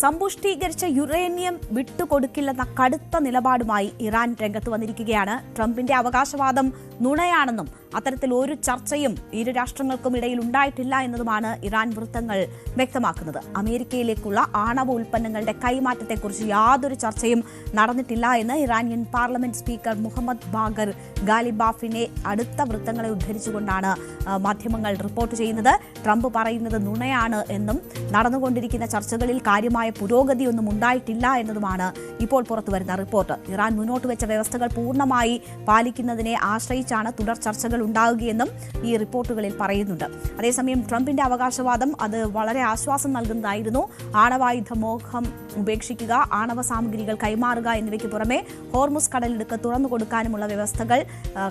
സമ്പുഷ്ടീകരിച്ച uranium വിട്ടുകൊടുക്കില്ലെന്ന കടുത്ത നിലപാടുമായി Iran രംഗത്ത് വന്നിരിക്കുകയാണ്. ട്രംപിന്റെ അവകാശവാദം നുണയാണെന്നും അത്തരത്തിൽ ഒരു ചർച്ചയും ഇരു രാഷ്ട്രങ്ങൾക്കും ഇടയിൽ ഉണ്ടായിട്ടില്ല എന്നതുമാണ് ഇറാൻ വൃത്തങ്ങൾ വ്യക്തമാക്കുന്നത്. അമേരിക്കയിലേക്കുള്ള ആണവ ഉൽപ്പന്നങ്ങളുടെ കൈമാറ്റത്തെക്കുറിച്ച് യാതൊരു ചർച്ചയും നടന്നിട്ടില്ല എന്ന് Iranian parliament speaker Mohammad Bagher ഗാലിബാഫിനെ അടുത്ത വൃത്തങ്ങളെ ഉദ്ധരിച്ചുകൊണ്ടാണ് മാധ്യമങ്ങൾ റിപ്പോർട്ട് ചെയ്യുന്നത്. ട്രംപ് പറയുന്നത് നുണയാണ് എന്നും നടന്നുകൊണ്ടിരിക്കുന്ന ചർച്ചകളിൽ കാര്യമായ പുരോഗതിയൊന്നും ഉണ്ടായിട്ടില്ല എന്നതുമാണ് ഇപ്പോൾ പുറത്തുവരുന്ന റിപ്പോർട്ട്. ഇറാൻ മുന്നോട്ട് വെച്ച വ്യവസ്ഥകൾ പൂർണ്ണമായി പാലിക്കുന്നതിനെ ആശ്രയിച്ചാണ് തുടർ ചർച്ചകൾ ഉണ്ടാവുകയെന്നും ഈ റിപ്പോർട്ടുകളിൽ പറയുന്നുണ്ട്. അതേസമയം ട്രംപിന്റെ അവകാശവാദം അത് വളരെ ആശ്വാസം നൽകുന്നതായിരുന്നു. ആണവായുധ മോഹം ഉപേക്ഷിക്കുക, ആണവ സാമഗ്രികൾ കൈമാറുക എന്നിവയ്ക്ക് പുറമെ ഹോർമുസ് കടലിടുക്ക് തുറന്നു കൊടുക്കാനുമുള്ള വ്യവസ്ഥകൾ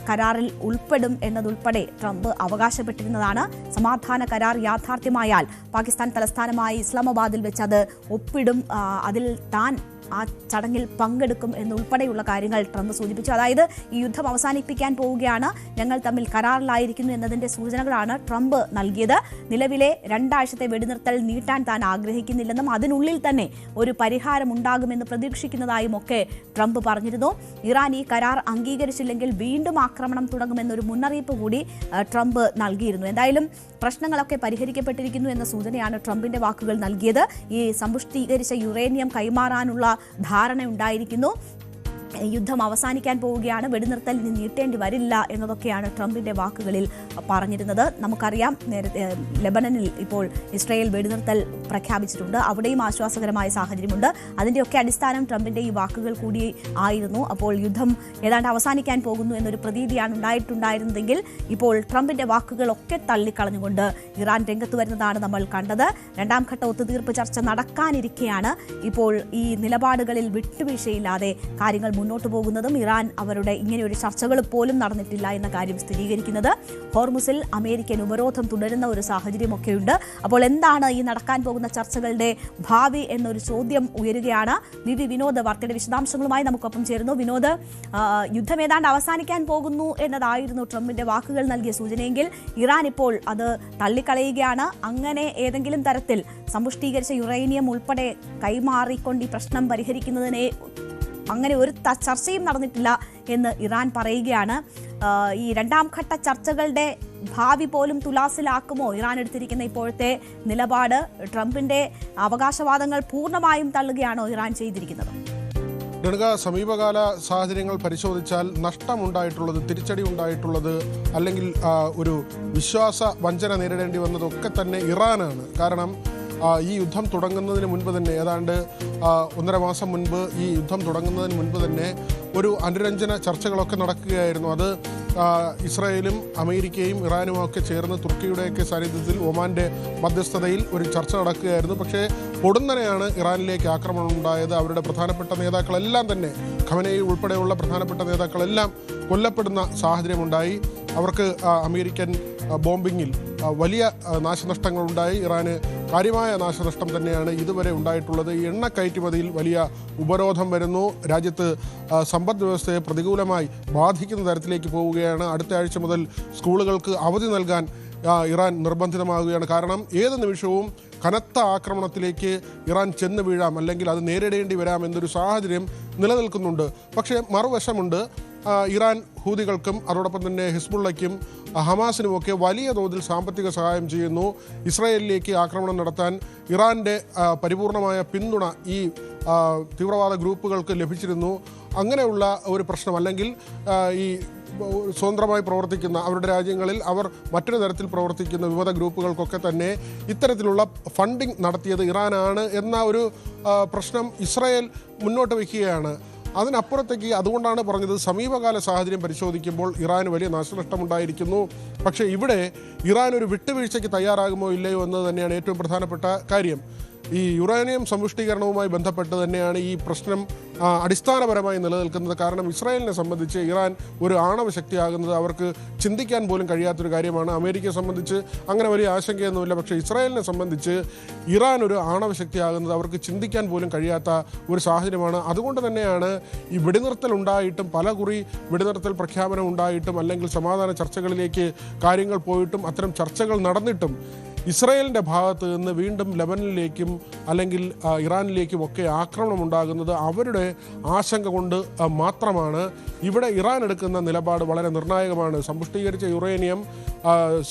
കരാറിൽ ഉൾപ്പെടും എന്നതുൾപ്പെടെ ട്രംപ് അവകാശപ്പെട്ടിരുന്നതാണ്. സമാധാന കരാർ യാഥാർത്ഥ്യമായാൽ പാകിസ്ഥാൻ തലസ്ഥാനമായി ഇസ്ലാമാബാദിൽ വെച്ച് അത് ഒപ്പിടും, അതിൽ താൻ ആ ചടങ്ങിൽ പങ്കെടുക്കും എന്നുൾപ്പെടെയുള്ള കാര്യങ്ങൾ ട്രംപ് സൂചിപ്പിച്ചു. അതായത് ഈ യുദ്ധം അവസാനിപ്പിക്കാൻ പോവുകയാണ്, ഞങ്ങൾ തമ്മിൽ കരാറിലായിരിക്കുന്നു എന്നതിന്റെ സൂചനകളാണ് ട്രംപ് നൽകിയത്. നിലവിലെ 2 ആഴ്ചത്തെ വെടിനിർത്തൽ നീട്ടാൻ താൻ ആഗ്രഹിക്കുന്നില്ലെന്നും അതിനുള്ളിൽ തന്നെ ഒരു പരിഹാരം ഉണ്ടാകുമെന്ന് പ്രതീക്ഷിക്കുന്നതായും ഒക്കെ ട്രംപ് പറഞ്ഞിരുന്നു. ഇറാൻ ഈ കരാർ അംഗീകരിച്ചില്ലെങ്കിൽ വീണ്ടും ആക്രമണം തുടങ്ങുമെന്നൊരു മുന്നറിയിപ്പ് കൂടി ട്രംപ് നൽകിയിരുന്നു. എന്തായാലും പ്രശ്നങ്ങളൊക്കെ പരിഹരിക്കപ്പെട്ടിരിക്കുന്നു എന്ന സൂചനയാണ് ട്രംപിന്റെ വാക്കുകൾ നൽകിയത്. ഈ സമ്പുഷ്ടീകരിച്ച യുറേനിയം കൈമാറാനുള്ള ധാരണയുണ്ടായിരിക്കുന്നു, യുദ്ധം അവസാനിക്കാൻ പോവുകയാണ്, വെടിനിർത്തൽ ഇനി നീട്ടേണ്ടി വരില്ല എന്നതൊക്കെയാണ് ട്രംപിന്റെ വാക്കുകളിൽ പറഞ്ഞിരുന്നത്. നമുക്കറിയാം, നേരത്തെ ലെബനനിൽ ഇപ്പോൾ ഇസ്രായേൽ വെടിനിർത്തൽ പ്രഖ്യാപിച്ചിട്ടുണ്ട്. അവിടെയും ആശ്വാസകരമായ സാഹചര്യമുണ്ട്. അതിൻ്റെയൊക്കെ അടിസ്ഥാനം ട്രംപിന്റെ ഈ വാക്കുകൾ കൂടി ആയിരുന്നു. അപ്പോൾ യുദ്ധം ഏതാണ്ട് അവസാനിക്കാൻ പോകുന്നു എന്നൊരു പ്രതീതിയാണ് ഉണ്ടായിട്ടുണ്ടായിരുന്നതെങ്കിൽ ഇപ്പോൾ ട്രംപിന്റെ വാക്കുകളൊക്കെ തള്ളിക്കളഞ്ഞുകൊണ്ട് ഇറാൻ രംഗത്ത് വരുന്നതാണ് നമ്മൾ കണ്ടത്. 2ാം ഘട്ട ഒത്തുതീർപ്പ് ചർച്ച നടക്കാനിരിക്കെയാണ് ഇപ്പോൾ ഈ നിലപാടുകളിൽ വിട്ടുവീഴ്ചയില്ലാതെ കാര്യങ്ങൾ മുന്നോട്ട് പോകുന്നതും ഇറാൻ അവരുടെ ഇങ്ങനെയൊരു ചർച്ചകൾ പോലും നടന്നിട്ടില്ല എന്ന കാര്യം സ്ഥിരീകരിക്കുന്നത്. ഹോർമുസിൽ അമേരിക്കൻ ഉപരോധം തുടരുന്ന ഒരു സാഹചര്യമൊക്കെയുണ്ട്. അപ്പോൾ എന്താണ് ഈ നടക്കാൻ പോകുന്ന ചർച്ചകളുടെ ഭാവി എന്നൊരു ചോദ്യം ഉയരുകയാണ്. വിനോദ് വാർത്തയുടെ വിശദാംശങ്ങളുമായി നമുക്കൊപ്പം ചേരുന്നു. വിനോദ്, യുദ്ധം ഏതാണ്ട് അവസാനിക്കാൻ പോകുന്നു എന്നതായിരുന്നു ട്രംപിന്റെ വാക്കുകൾ നൽകിയ സൂചനയെങ്കിൽ ഇറാൻ ഇപ്പോൾ അത് തള്ളിക്കളയുകയാണ്. അങ്ങനെ ഏതെങ്കിലും തരത്തിൽ സമ്പുഷ്ടീകരിച്ച യുറേനിയം ഉൾപ്പെടെ കൈമാറിക്കൊണ്ട് ഈ പ്രശ്നം പരിഹരിക്കുന്നതിനെ അങ്ങനെ ഒരു ചർച്ചയും നടന്നിട്ടില്ല എന്ന് ഇറാൻ പറയുകയാണ്. ഈ 2ാം ഘട്ട ചർച്ചകളുടെ ഭാവി പോലും തുലാസിലാക്കുമോ ഇറാൻ എടുത്തിരിക്കുന്ന ഇപ്പോഴത്തെ നിലപാട്? ട്രംപിന്റെ അവകാശവാദങ്ങൾ പൂർണ്ണമായും തള്ളുകയാണോ ഇറാൻ ചെയ്തിരിക്കുന്നത്? സമീപകാല സാഹചര്യങ്ങൾ പരിശോധിച്ചാൽ നഷ്ടമുണ്ടായിട്ടുള്ളത്, തിരിച്ചടി ഉണ്ടായിട്ടുള്ളത്, അല്ലെങ്കിൽ ഒരു വിശ്വാസ വഞ്ചന നേരിടേണ്ടി വന്നതൊക്കെ തന്നെ ഇറാനാണ്. കാരണം ഈ യുദ്ധം തുടങ്ങുന്നതിന് മുൻപ് തന്നെ, ഏതാണ്ട് 1.5 മാസം മുൻപ് ഈ യുദ്ധം തുടങ്ങുന്നതിന് മുൻപ് തന്നെ ഒരു അനുരഞ്ജന ചർച്ചകളൊക്കെ നടക്കുകയായിരുന്നു. അത് ഇസ്രായേലും അമേരിക്കയും ഇറാനും ഒക്കെ ചേർന്ന് തുർക്കിയുടെയൊക്കെ സാന്നിധ്യത്തിൽ ഒമാൻ്റെ മധ്യസ്ഥതയിൽ ഒരു ചർച്ച നടക്കുകയായിരുന്നു. പക്ഷേ പൊടുന്നനെയാണ് ഇറാനിലേക്ക് ആക്രമണം ഉണ്ടായത്. അവരുടെ പ്രധാനപ്പെട്ട നേതാക്കളെല്ലാം തന്നെ, ഖമനേയി ഉൾപ്പെടെയുള്ള പ്രധാനപ്പെട്ട നേതാക്കളെല്ലാം കൊല്ലപ്പെടുന്ന സാഹചര്യമുണ്ടായി. അവർക്ക് അമേരിക്കൻ ബോംബിങ്ങിൽ വലിയ നാശനഷ്ടങ്ങളുണ്ടായി. ഇറാന് കാര്യമായ നാശനഷ്ടം തന്നെയാണ് ഇതുവരെ ഉണ്ടായിട്ടുള്ളത്. ഈ എണ്ണ കയറ്റുമതിയിൽ വലിയ ഉപരോധം വരുന്നു. രാജ്യത്ത് സമ്പദ് വ്യവസ്ഥയെ പ്രതികൂലമായി ബാധിക്കുന്ന തരത്തിലേക്ക് പോവുകയാണ്. അടുത്ത ആഴ്ച മുതൽ സ്കൂളുകൾക്ക് അവധി നൽകാൻ ഇറാൻ നിർബന്ധിതമാകുകയാണ്. കാരണം ഏത് നിമിഷവും കനത്ത ആക്രമണത്തിലേക്ക് ഇറാൻ ചെന്ന് വീഴാം, അല്ലെങ്കിൽ അത് നേരിടേണ്ടി വരാം എന്നൊരു സാഹചര്യം നിലനിൽക്കുന്നുണ്ട്. പക്ഷേ മറുവശമുണ്ട്, ഇറാൻ ഹൂതികൾക്കും അതോടൊപ്പം തന്നെ ഹിസ്ബുള്ളയ്ക്കും ഹമാസിനുമൊക്കെ വലിയ തോതിൽ സാമ്പത്തിക സഹായം ചെയ്യുന്നു. ഇസ്രായേലിലേക്ക് ആക്രമണം നടത്താൻ ഇറാൻ്റെ പരിപൂർണമായ പിന്തുണ ഈ തീവ്രവാദ ഗ്രൂപ്പുകൾക്ക് ലഭിച്ചിരുന്നു. അങ്ങനെയുള്ള ഒരു പ്രശ്നം, അല്ലെങ്കിൽ ഈ സ്വതന്ത്രമായി പ്രവർത്തിക്കുന്ന അവരുടെ രാജ്യങ്ങളിൽ അവർ മറ്റൊരു തരത്തിൽ പ്രവർത്തിക്കുന്ന വിമത ഗ്രൂപ്പുകൾക്കൊക്കെ തന്നെ ഇത്തരത്തിലുള്ള ഫണ്ടിങ് നടത്തിയത് ഇറാനാണ് എന്ന ഒരു പ്രശ്നം ഇസ്രായേൽ മുന്നോട്ട് വയ്ക്കുകയാണ്. അതിനപ്പുറത്തേക്ക്, അതുകൊണ്ടാണ് പറഞ്ഞത്, സമീപകാല സാഹചര്യം പരിശോധിക്കുമ്പോൾ ഇറാന് വലിയ നാശനഷ്ടമുണ്ടായിരിക്കുന്നു. പക്ഷേ ഇവിടെ ഇറാൻ ഒരു വിട്ടുവീഴ്ചയ്ക്ക് തയ്യാറാകുമോ ഇല്ലയോ എന്നത് തന്നെയാണ് ഏറ്റവും പ്രധാനപ്പെട്ട കാര്യം. ഈ യുറേനിയം സമ്പുഷ്ടീകരണവുമായി ബന്ധപ്പെട്ട് തന്നെയാണ് ഈ പ്രശ്നം അടിസ്ഥാനപരമായി നിലനിൽക്കുന്നത്. കാരണം ഇസ്രായേലിനെ സംബന്ധിച്ച് ഇറാൻ ഒരു ആണവ ശക്തിയാകുന്നത് അവർക്ക് ചിന്തിക്കാൻ പോലും കഴിയാത്തൊരു കാര്യമാണ്. അമേരിക്കയെ സംബന്ധിച്ച് അങ്ങനെ വലിയ ആശങ്കയൊന്നുമില്ല. പക്ഷേ ഇസ്രായേലിനെ സംബന്ധിച്ച് ഇറാൻ ഒരു ആണവ ശക്തിയാകുന്നത് അവർക്ക് ചിന്തിക്കാൻ പോലും കഴിയാത്ത ഒരു സാഹചര്യമാണ്. അതുകൊണ്ട് തന്നെയാണ് ഈ വെടിനിർത്തൽ ഉണ്ടായിട്ടും, പലകുറി വെടിനിർത്തൽ പ്രഖ്യാപനം ഉണ്ടായിട്ടും, അല്ലെങ്കിൽ സമാധാന ചർച്ചകളിലേക്ക് കാര്യങ്ങൾ പോയിട്ടും, അത്തരം ചർച്ചകൾ നടന്നിട്ടും ഇസ്രായേലിൻ്റെ ഭാഗത്ത് നിന്ന് വീണ്ടും ലെബനനിലേക്കും അല്ലെങ്കിൽ ഇറാനിലേക്കും ഒക്കെ ആക്രമണം ഉണ്ടാകുന്നത് അവരുടെ ആശങ്ക കൊണ്ട് മാത്രമാണ്. ഇവിടെ ഇറാൻ എടുക്കുന്ന നിലപാട് വളരെ നിർണായകമാണ്. സമ്പുഷ്ടീകരിച്ച യുറേനിയം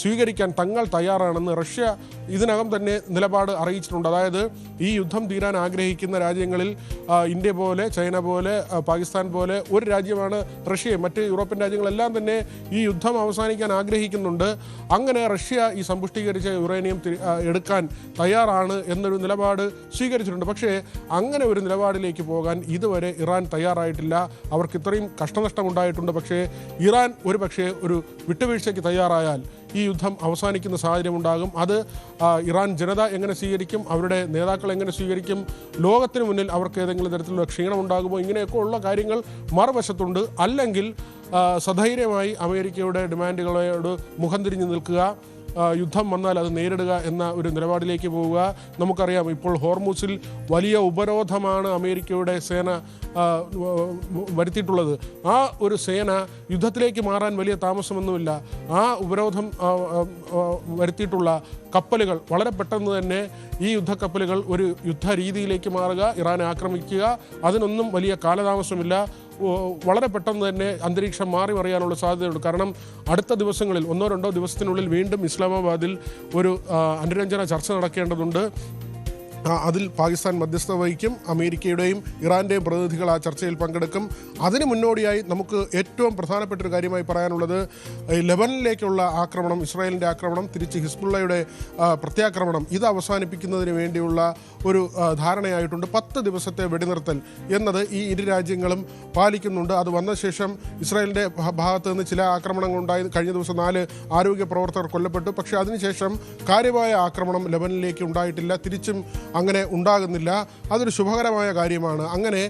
സ്വീകരിക്കാൻ തങ്ങൾ തയ്യാറാണെന്ന് റഷ്യ ഇതിനകം തന്നെ നിലപാട് അറിയിച്ചിട്ടുണ്ട്. അതായത് ഈ യുദ്ധം തീരാൻ ആഗ്രഹിക്കുന്ന രാജ്യങ്ങളിൽ ഇന്ത്യ പോലെ, ചൈന പോലെ, പാകിസ്ഥാൻ പോലെ ഒരു രാജ്യമാണ് റഷ്യ. മറ്റ് യൂറോപ്യൻ രാജ്യങ്ങളെല്ലാം തന്നെ ഈ യുദ്ധം അവസാനിക്കാൻ ആഗ്രഹിക്കുന്നുണ്ട്. അങ്ങനെ റഷ്യ ഈ സമ്പുഷ്ടീകരിച്ച യുറേനിയം എടുക്കാൻ തയ്യാറാണ് എന്നൊരു നിലപാട് സ്വീകരിച്ചിട്ടുണ്ട്. പക്ഷേ അങ്ങനെ ഒരു നിലപാടിലേക്ക് പോകാൻ ഇതുവരെ ഇറാൻ തയ്യാറായിട്ടില്ല. അവർക്ക് ഇത്രയും കഷ്ടനഷ്ടമുണ്ടായിട്ടുണ്ട്. പക്ഷേ ഇറാൻ ഒരു വിട്ടുവീഴ്ചയ്ക്ക് തയ്യാറായാൽ ഈ യുദ്ധം അവസാനിക്കുന്ന സാഹചര്യമുണ്ടാകും. അത് ഇറാൻ ജനത എങ്ങനെ സ്വീകരിക്കും, അവരുടെ നേതാക്കൾ എങ്ങനെ സ്വീകരിക്കും, ലോകത്തിന് മുന്നിൽ അവർക്ക് ഏതെങ്കിലും തരത്തിലുള്ള ക്ഷീണം ഉണ്ടാകുമോ, ഇങ്ങനെയൊക്കെ ഉള്ള കാര്യങ്ങൾ മറുവശത്തുണ്ട്. അല്ലെങ്കിൽ സധൈര്യമായി അമേരിക്കയുടെ ഡിമാൻഡുകളോട് മുഖം തിരിഞ്ഞു നിൽക്കുക, യുദ്ധം വന്നാൽ അത് നേരിടുക എന്ന ഒരു നിലപാടിലേക്ക് പോവുക. നമുക്കറിയാം, ഇപ്പോൾ ഹോർമൂസിൽ വലിയ ഉപരോധമാണ് അമേരിക്കയുടെ സേന വരുത്തിയിട്ടുള്ളത്. ആ ഒരു സേന യുദ്ധത്തിലേക്ക് മാറാൻ വലിയ താമസമൊന്നുമില്ല. ആ ഉപരോധം വരുത്തിയിട്ടുള്ള കപ്പലുകൾ വളരെ പെട്ടെന്ന് തന്നെ ഈ യുദ്ധക്കപ്പലുകൾ ഒരു യുദ്ധ രീതിയിലേക്ക് മാറുക, ഇറാനെ ആക്രമിക്കുക, അതിനൊന്നും വലിയ കാലതാമസമില്ല. വളരെ പെട്ടെന്ന് തന്നെ അന്തരീക്ഷം മാറി മറിയാനുള്ള സാധ്യതയുണ്ട്. കാരണം അടുത്ത ദിവസങ്ങളിൽ 1-2 ദിവസത്തിനുള്ളിൽ വീണ്ടും ഇസ്ലാമാബാദിൽ ഒരു അനുരഞ്ജന ചർച്ച നടക്കേണ്ടതുണ്ട്. അതിൽ പാകിസ്ഥാൻ മധ്യസ്ഥത വഹിക്കും. അമേരിക്കയുടെയും ഇറാൻ്റെയും പ്രതിനിധികൾ ആ ചർച്ചയിൽ പങ്കെടുക്കും. അതിന് മുന്നോടിയായി നമുക്ക് ഏറ്റവും പ്രധാനപ്പെട്ട ഒരു കാര്യമായി പറയാനുള്ളത് ലെബനനിലേക്കുള്ള ആക്രമണം, ഇസ്രായേലിൻ്റെ ആക്രമണം, തിരിച്ച് ഹിസ്ബുള്ളയുടെ പ്രത്യാക്രമണം, ഇത് അവസാനിപ്പിക്കുന്നതിന് വേണ്ടിയുള്ള ഒരു ധാരണയായിട്ടുണ്ട്. 10 ദിവസത്തെ വെടിനിർത്തൽ എന്നത് ഈ ഇരു രാജ്യങ്ങളും പാലിക്കുന്നുണ്ട്. അത് വന്ന ശേഷം ഇസ്രായേലിൻ്റെ ഭാഗത്ത് നിന്ന് ചില ആക്രമണങ്ങളുണ്ടായി. കഴിഞ്ഞ ദിവസം 4 ആരോഗ്യ പ്രവർത്തകർ കൊല്ലപ്പെട്ടു. പക്ഷേ അതിനുശേഷം കാര്യമായ ആക്രമണം ലെബനനിലേക്ക് ഉണ്ടായിട്ടില്ല. തിരിച്ചും അങ്ങനെ ഉണ്ടാകുന്നില്ല. അതൊരു ശുഭകരമായ കാര്യമാണ്. അങ്ങനെ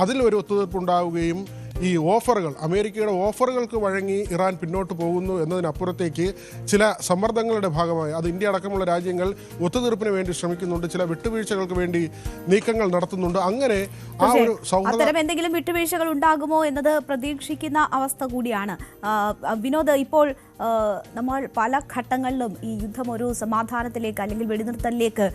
അതിലൊരു ഒത്തുതീർപ്പുണ്ടാവുകയും ഈ ഓഫറുകൾ, അമേരിക്കയുടെ ഓഫറുകൾക്ക് വഴങ്ങി ഇറാൻ പിന്നോട്ട് പോകുന്നു എന്നതിനപ്പുറത്തേക്ക് ചില സമ്മർദ്ദങ്ങളുടെ ഭാഗമായി അത് ഇന്ത്യ അടക്കമുള്ള രാജ്യങ്ങൾ ഒത്തുതീർപ്പിന് വേണ്ടി ശ്രമിക്കുന്നുണ്ട്, ചില വിട്ടുവീഴ്ചകൾക്ക് വേണ്ടി നീക്കങ്ങൾ നടത്തുന്നുണ്ട്. അങ്ങനെ ആ ഒരു അത്തരം എന്തെങ്കിലും വിട്ടുവീഴ്ചകൾ ഉണ്ടാകുമോ എന്നത് പ്രതീക്ഷിക്കുന്ന അവസ്ഥ കൂടിയാണ്. വിനോദ്, ഇപ്പോൾ നമ്മൾ പല ഘട്ടങ്ങളിലും ഈ യുദ്ധം ഒരു സമാധാനത്തിലേക്ക് അല്ലെങ്കിൽ വെടിനിർത്തലിലേക്ക്,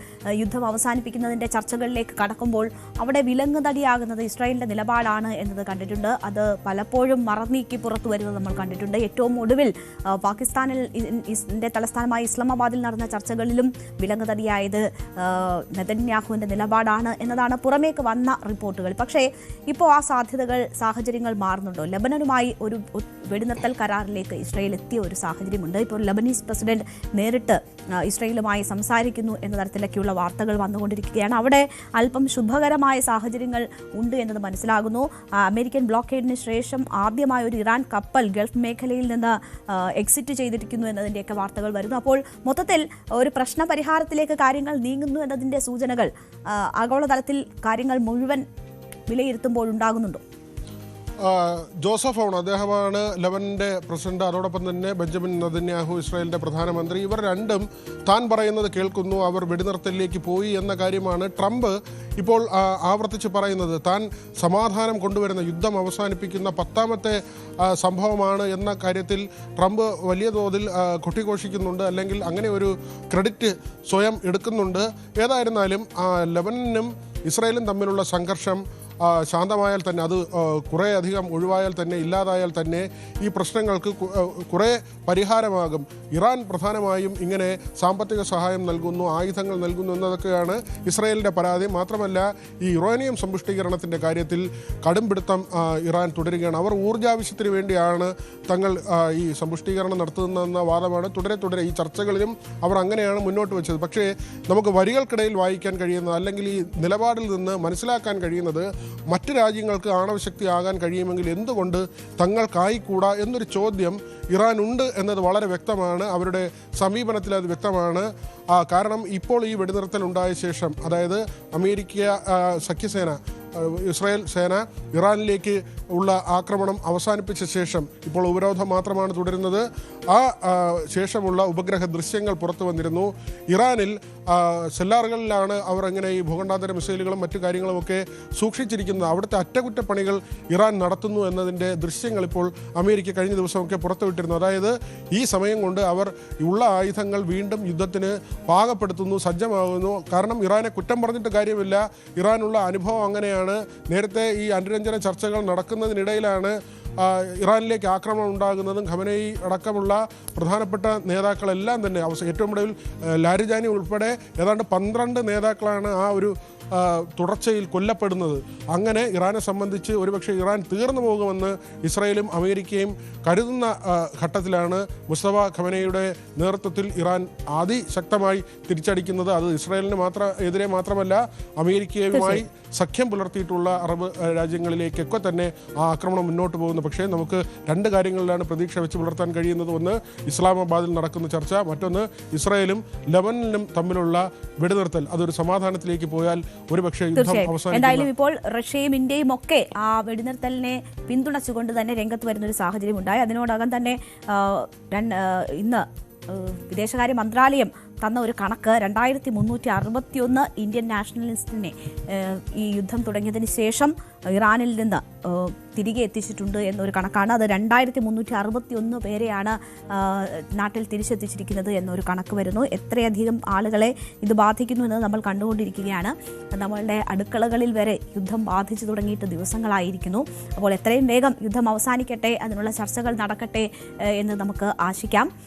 യുദ്ധം അവസാനിപ്പിക്കുന്നതിൻ്റെ ചർച്ചകളിലേക്ക് കടക്കുമ്പോൾ അവിടെ വിലങ്ങുതടിയാകുന്നത് ഇസ്രായേലിൻ്റെ നിലപാടാണ് എന്നത് കണ്ടിട്ടുണ്ട്. അത് പലപ്പോഴും മറനീക്കി പുറത്തു വരുന്നത് നമ്മൾ കണ്ടിട്ടുണ്ട്. ഏറ്റവും ഒടുവിൽ പാകിസ്ഥാനിൽ തലസ്ഥാനമായ ഇസ്ലാമാബാദിൽ നടന്ന ചർച്ചകളിലും വിലങ്ങുതടിയായത് നെതന്യാഹുവിൻ്റെ നിലപാടാണ് എന്നതാണ് പുറമേക്ക് വന്ന റിപ്പോർട്ടുകൾ. പക്ഷേ ഇപ്പോൾ ആ സാഹചര്യങ്ങൾ മാറുന്നുണ്ടോ? ലെബനനുമായി ഒരു വെടിനിർത്തൽ കരാറിലേക്ക് ഇസ്രായേൽ എത്തിയ ഒരു സാഹചര്യമുണ്ട്. ഇപ്പോൾ ലെബനീസ് പ്രസിഡന്റ് നേരിട്ട് ഇസ്രായേലുമായി സംസാരിക്കുന്നു എന്ന തരത്തിലൊക്കെയുള്ള വാർത്തകൾ വന്നുകൊണ്ടിരിക്കുകയാണ്. അവിടെ അല്പം ശുഭകരമായ സാഹചര്യങ്ങൾ ഉണ്ട് എന്നത് മനസ്സിലാകുന്നു. അമേരിക്കൻ ബ്ലോക്കേഡിന് ശേഷം ആദ്യമായ ഒരു ഇറാൻ കപ്പൽ ഗൾഫ് മേഖലയിൽ നിന്ന് എക്സിറ്റ് ചെയ്തിരിക്കുന്നു എന്നതിൻ്റെയൊക്കെ വാർത്തകൾ വരുന്നു. അപ്പോൾ മൊത്തത്തിൽ ഒരു പ്രശ്ന പരിഹാരത്തിലേക്ക് കാര്യങ്ങൾ നീങ്ങുന്നു എന്നതിൻ്റെ സൂചനകൾ ആഗോളതലത്തിൽ കാര്യങ്ങൾ മുഴുവൻ വിലയിരുത്തുമ്പോൾ ഉണ്ടാകുന്നുണ്ടോ? ജോസഫ് ഔൺ, അദ്ദേഹമാണ് ലെബനൻ്റെ പ്രസിഡന്റ്. അതോടൊപ്പം തന്നെ ബെഞ്ചമിൻ നെതന്യാഹു, ഇസ്രായേലിൻ്റെ പ്രധാനമന്ത്രി. ഇവർ രണ്ടും താൻ പറയുന്നത് കേൾക്കുന്നു, അവർ വെടിനിർത്തലിലേക്ക് പോയി എന്ന കാര്യമാണ് ട്രംപ് ഇപ്പോൾ ആവർത്തിച്ച് പറയുന്നത്. താൻ സമാധാനം കൊണ്ടുവരുന്ന, യുദ്ധം അവസാനിപ്പിക്കുന്ന 10ാമത്തെ സംഭവമാണ് എന്ന കാര്യത്തിൽ ട്രംപ് വലിയ തോതിൽ കൊട്ടിഘോഷിക്കുന്നുണ്ട്, അല്ലെങ്കിൽ അങ്ങനെ ഒരു ക്രെഡിറ്റ് സ്വയം എടുക്കുന്നുണ്ട്. ഏതായിരുന്നാലും ലെബനനും ഇസ്രായേലും തമ്മിലുള്ള സംഘർഷം ശാന്തമായാൽ തന്നെ, അത് കുറേ അധികം ഒഴിവായാൽ തന്നെ, ഇല്ലാതായാൽ തന്നെ ഈ പ്രശ്നങ്ങൾക്ക് കുറേ പരിഹാരമാകും. ഇറാൻ പ്രധാനമായും ഇങ്ങനെ സാമ്പത്തിക സഹായം നൽകുന്നു, ആയുധങ്ങൾ നൽകുന്നു എന്നതൊക്കെയാണ് ഇസ്രായേലിൻ്റെ പരാതി. മാത്രമല്ല, ഈ യുറേനിയം സമ്പുഷ്ടീകരണത്തിൻ്റെ കാര്യത്തിൽ കടുംപിടുത്തം ഇറാൻ തുടരുകയാണ്. അവർ ഊർജ്ജാവശ്യത്തിന് വേണ്ടിയാണ് തങ്ങൾ ഈ സമ്പുഷ്ടീകരണം നടത്തുന്നതെന്ന വാദമാണ് തുടരെ ഈ ചർച്ചകളിലും അവർ അങ്ങനെയാണ് മുന്നോട്ട് വെച്ചത്. പക്ഷേ നമുക്ക് വരികൾക്കിടയിൽ വായിക്കാൻ കഴിയുന്നത്, അല്ലെങ്കിൽ ഈ നിലപാടിൽ നിന്ന് മനസ്സിലാക്കാൻ കഴിയുന്നത്, മറ്റ് രാജ്യങ്ങൾക്ക് ആണവശക്തി ആകാൻ കഴിയുമെങ്കിൽ എന്തുകൊണ്ട് തങ്ങൾക്കായിക്കൂടാ എന്നൊരു ചോദ്യം ഇറാൻ ഉണ്ട് എന്നത് വളരെ വ്യക്തമാണ്. അവരുടെ സമീപനത്തിൽ അത് വ്യക്തമാണ്. കാരണം ഇപ്പോൾ ഈ വെടിനിർത്തൽ ഉണ്ടായ ശേഷം, അതായത് അമേരിക്ക സഖ്യസേന ഇസ്രായേൽ സേന ഇറാനിലേക്ക് ഉള്ള ആക്രമണം അവസാനിപ്പിച്ച ശേഷം ഇപ്പോൾ ഉപരോധം മാത്രമാണ് തുടരുന്നത്. ആ ശേഷമുള്ള ഉപഗ്രഹ ദൃശ്യങ്ങൾ പുറത്തു വന്നിരുന്നു. ഇറാനിൽ സെല്ലാറുകളിലാണ് അവർ എങ്ങനെ ഈ ഭൂഖണ്ഡാന്തര മിസൈലുകളും മറ്റു കാര്യങ്ങളുമൊക്കെ സൂക്ഷിച്ചിരിക്കുന്നത്. അവിടുത്തെ അറ്റകുറ്റപ്പണികൾ ഇറാൻ നടത്തുന്നു എന്നതിൻ്റെ ദൃശ്യങ്ങൾ ഇപ്പോൾ അമേരിക്ക കഴിഞ്ഞ ദിവസമൊക്കെ പുറത്തുവിട്ടിരുന്നു. അതായത് ഈ സമയം കൊണ്ട് അവർ ഉള്ള ആയുധങ്ങൾ വീണ്ടും യുദ്ധത്തിന് പാകപ്പെടുത്തുന്നു, സജ്ജമാകുന്നു. കാരണം ഇറാനെ കുറ്റം പറഞ്ഞിട്ട് കാര്യമില്ല, ഇറാനുള്ള അനുഭവം അങ്ങനെയാണ്. നേരത്തെ ഈ അനുരഞ്ജന ചർച്ചകൾ നടക്കുന്നതിനിടയിലാണ് ഇറാനിലേക്ക് ആക്രമണം ഉണ്ടാകുന്നതും ഖമനേയി അടക്കമുള്ള പ്രധാനപ്പെട്ട നേതാക്കളെല്ലാം തന്നെ ഏറ്റവും ഒടുവിൽ ലാരിജാനി ഉൾപ്പെടെ ഏതാണ്ട് 12 നേതാക്കളാണ് ആ ഒരു തുടർച്ചയിൽ കൊല്ലപ്പെടുന്നത്. അങ്ങനെ ഇറാനെ സംബന്ധിച്ച് ഒരുപക്ഷെ ഇറാൻ തീർന്നു പോകുമെന്ന് ഇസ്രായേലും അമേരിക്കയും കരുതുന്ന ഘട്ടത്തിലാണ് മുസ്തഫ ഖമനേയിയുടെ നേതൃത്വത്തിൽ ഇറാൻ അതിശക്തമായി തിരിച്ചടിക്കുന്നത്. അത് ഇസ്രായേലിന് എതിരെ മാത്രമല്ല, അമേരിക്കയുമായി സഖ്യം പുലർത്തിയിട്ടുള്ള അറബ് രാജ്യങ്ങളിലേക്കൊക്കെ തന്നെ ആ ആക്രമണം മുന്നോട്ട് പോകുന്നു. പക്ഷേ നമുക്ക് 2 കാര്യങ്ങളിലാണ് പ്രതീക്ഷ വെച്ച് പുലർത്താൻ കഴിയുന്നത്. ഒന്ന്, ഇസ്ലാമാബാദിൽ നടക്കുന്ന ചർച്ച. മറ്റൊന്ന്, ഇസ്രായേലും ലെബനനും തമ്മിലുള്ള വെടിനിർത്തൽ. അതൊരു സമാധാനത്തിലേക്ക് പോയാൽ ഒരുപക്ഷെ യുദ്ധം അവസാനിക്കും. എന്തായാലും ഇപ്പോൾ റഷ്യയും ഇന്ത്യയും ഒക്കെ ആ വെടിനിർത്തലിനെ പിന്തുണച്ചുകൊണ്ട് തന്നെ രംഗത്ത് വരുന്ന ഒരു സാഹചര്യം ഉണ്ടായി. അതിനോടകം തന്നെ ഇന്ന് വിദേശകാര്യ മന്ത്രാലയം തന്ന ഒരു കണക്ക് 2361 ഇന്ത്യൻ നാഷണലിസ്റ്റിനെ ഈ യുദ്ധം തുടങ്ങിയതിന് ശേഷം ഇറാനിൽ നിന്ന് തിരികെ എത്തിച്ചിട്ടുണ്ട് എന്നൊരു കണക്കാണ്. അത് 2361 പേരെയാണ് നാട്ടിൽ തിരിച്ചെത്തിച്ചിരിക്കുന്നത് എന്നൊരു കണക്ക് വരുന്നു. എത്രയധികം ആളുകളെ ഇത് ബാധിക്കുന്നു എന്ന് നമ്മൾ കണ്ടുകൊണ്ടിരിക്കുകയാണ്. നമ്മളുടെ അടുക്കളകളിൽ വരെ യുദ്ധം ബാധിച്ചു തുടങ്ങിയിട്ട് ദിവസങ്ങളായിരിക്കുന്നു. അപ്പോൾ എത്രയും വേഗം യുദ്ധം അവസാനിക്കട്ടെ, അതിനുള്ള ചർച്ചകൾ നടക്കട്ടെ എന്ന് നമുക്ക് ആശിക്കാം.